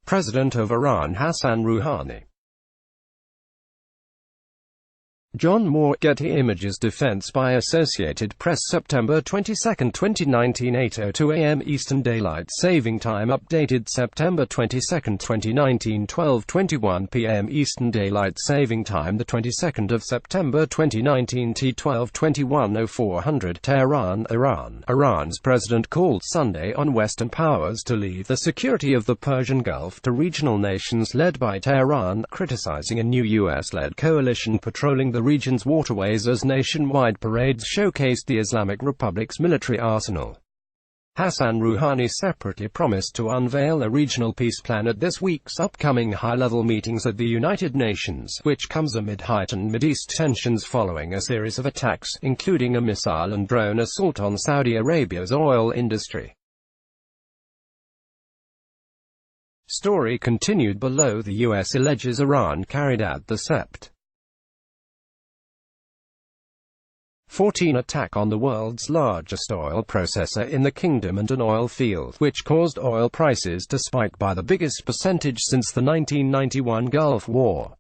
President of Iran Hassan Rouhani. John Moore, Getty Images. Defense by Associated Press. September 22, 2019, 8:02 a.m. Eastern Daylight Saving Time. Updated September 22, 2019, 12:21 p.m. Eastern Daylight Saving Time, the 22nd of September 2019, T12:21 0400 Tehran, Iran. Iran's president called Sunday on Western powers to leave the security of the Persian Gulf to regional nations led by Tehran, criticizing a new U.S.-led coalition patrolling the region's waterways as nationwide parades showcased the Islamic Republic's military arsenal. Hassan Rouhani separately promised to unveil a regional peace plan at this week's upcoming high-level meetings at the United Nations, which comes amid heightened Mideast tensions following a series of attacks, including a missile and drone assault on Saudi Arabia's oil industry. Story continued below. The U.S. alleges Iran carried out the Sept. 14 attack on the world's largest oil processor in the kingdom and an oil field, which caused oil prices to spike by the biggest percentage since the 1991 Gulf War.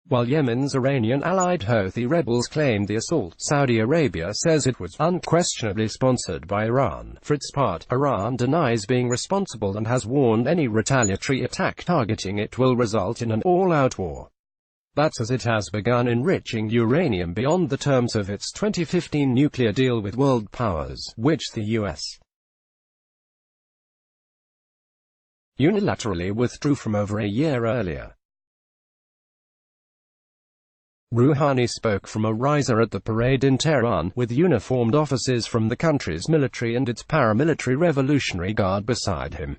While Yemen's Iranian allied Houthi rebels claimed the assault, Saudi Arabia says it was unquestionably sponsored by Iran. For its part, Iran denies being responsible and has warned any retaliatory attack targeting it will result in an all-out war. That's as it has begun enriching uranium beyond the terms of its 2015 nuclear deal with world powers, which the U.S. unilaterally withdrew from over a year earlier. Rouhani spoke from a riser at the parade in Tehran, with uniformed officers from the country's military and its paramilitary Revolutionary Guard beside him.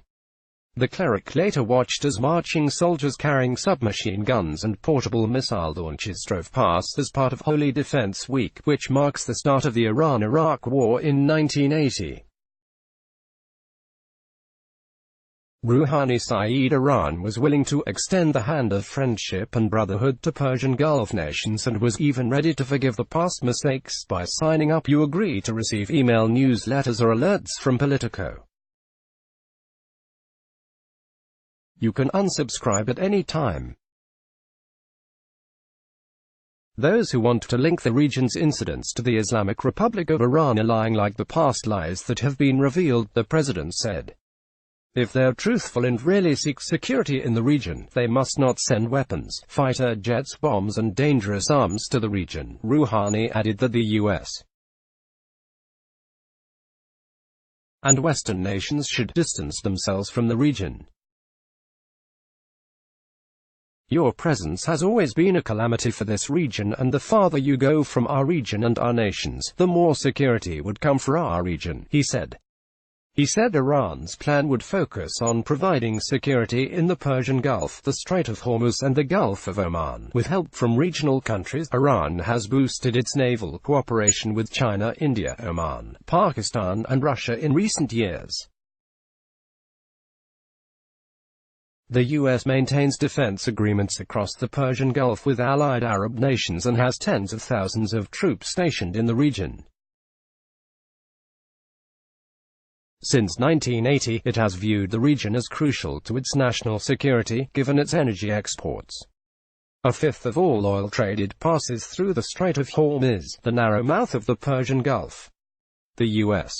The cleric later watched as marching soldiers carrying submachine guns and portable missile launchers drove past as part of Holy Defense Week, which marks the start of the Iran-Iraq War in 1980. Rouhani said Iran was willing to extend the hand of friendship and brotherhood to Persian Gulf nations and was even ready to forgive the past mistakes by signing up. You agree to receive email newsletters or alerts from Politico. You can unsubscribe at any time. Those who want to link the region's incidents to the Islamic Republic of Iran are lying like the past lies that have been revealed, the president said. If they're truthful and really seek security in the region, they must not send weapons, fighter jets, bombs and dangerous arms to the region. Rouhani added that the U.S. and Western nations should distance themselves from the region. Your presence has always been a calamity for this region, and the farther you go from our region and our nations, the more security would come for our region, he said. He said Iran's plan would focus on providing security in the Persian Gulf, the Strait of Hormuz and the Gulf of Oman. With help from regional countries, Iran has boosted its naval cooperation with China, India, Oman, Pakistan and Russia in recent years. The U.S. maintains defense agreements across the Persian Gulf with allied Arab nations and has tens of thousands of troops stationed in the region. Since 1980, it has viewed the region as crucial to its national security, given its energy exports. A fifth of all oil traded passes through the Strait of Hormuz, the narrow mouth of the Persian Gulf. The U.S.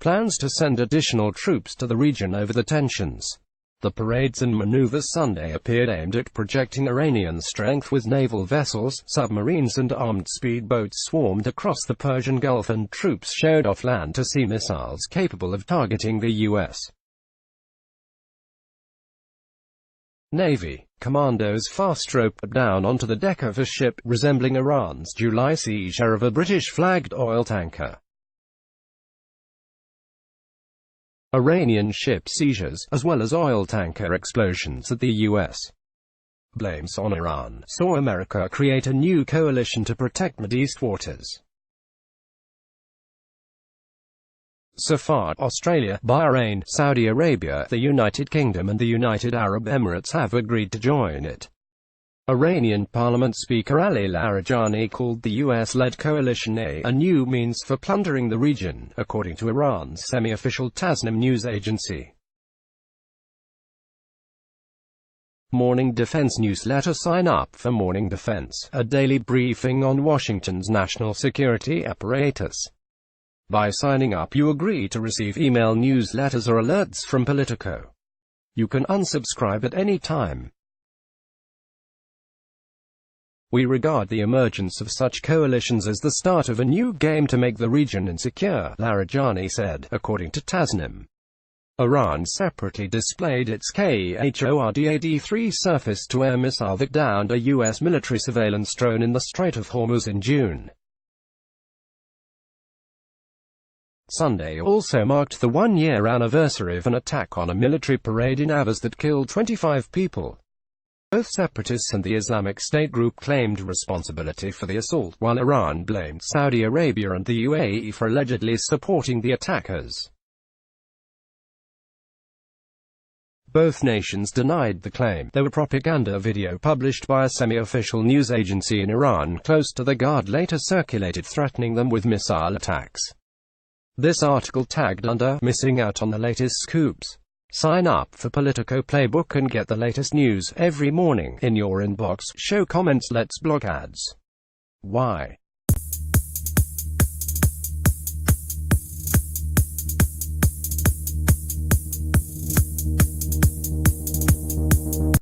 plans to send additional troops to the region over the tensions. The parades and maneuvers Sunday appeared aimed at projecting Iranian strength, with naval vessels, submarines and armed speedboats swarmed across the Persian Gulf and troops showed off land-to-sea missiles capable of targeting the U.S. Navy commandos fast-roped down onto the deck of a ship, resembling Iran's July seizure of a British-flagged oil tanker. Iranian ship seizures, as well as oil tanker explosions at the U.S. blames on Iran, saw America create a new coalition to protect Mideast waters. So far, Australia, Bahrain, Saudi Arabia, the United Kingdom and the United Arab Emirates have agreed to join it. Iranian Parliament Speaker Ali Larijani called the US-led coalition a new means for plundering the region, according to Iran's semi-official Tasnim news agency. Morning Defense newsletter. Sign up for Morning Defense, a daily briefing on Washington's national security apparatus. By signing up, you agree to receive email newsletters or alerts from Politico. You can unsubscribe at any time. We regard the emergence of such coalitions as the start of a new game to make the region insecure, Rouhani said, according to Tasnim. Iran separately displayed its THRAN-3 surface-to-air missile that downed a U.S. military surveillance drone in the Strait of Hormuz in June. Sunday also marked the one-year anniversary of an attack on a military parade in Avaz that killed 25 people. Both separatists and the Islamic State group claimed responsibility for the assault, while Iran blamed Saudi Arabia and the UAE for allegedly supporting the attackers. Both nations denied the claim. There were propaganda video published by a semi-official news agency in Iran close to the Guard later circulated threatening them with missile attacks. This article tagged under "Missing out on the latest scoops." Sign up for Politico Playbook and get the latest news every morning in your inbox. Show comments. Let's block ads. Why?